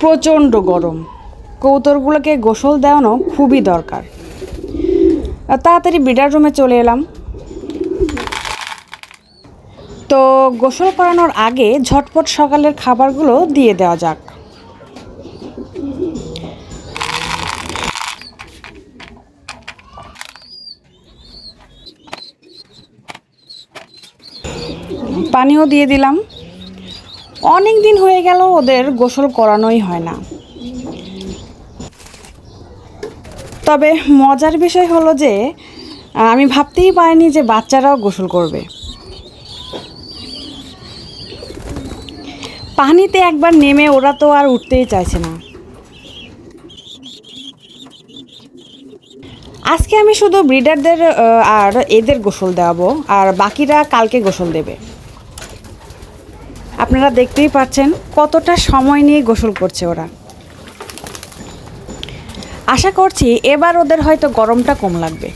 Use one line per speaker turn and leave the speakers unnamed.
প্রচণ্ড গরম, কবুতরগুলোকে গোসল দেওয়ানো খুবই দরকার। তাড়াতাড়ি ব্রিডার রুমে চলে এলাম। তো গোসল করানোর আগে ঝটপট সকালের খাবারগুলো দিয়ে দেওয়া যাক। পানিও দিয়ে দিলাম। অনেক দিন হয়ে গেল ওদের গোসল করানোই হয় না। তবে মজার বিষয় হলো যে আমি ভাবতেই পারিনি যে বাচ্চারাও গোসল করবে। পানিতে একবার নেমে ওরা তো আর উঠতেই চাইছে না। আজকে আমি শুধু ব্রিডারদের আর এদের গোসল দেওয়াবো, আর বাকিরা কালকে গোসল দেবে। আপনারা দেখতেই পাচ্ছেন কতটা সময় নিয়ে গোসল করছে ওরা। আশা করছি এবার ওদের হয়তো গরমটা কম লাগবে।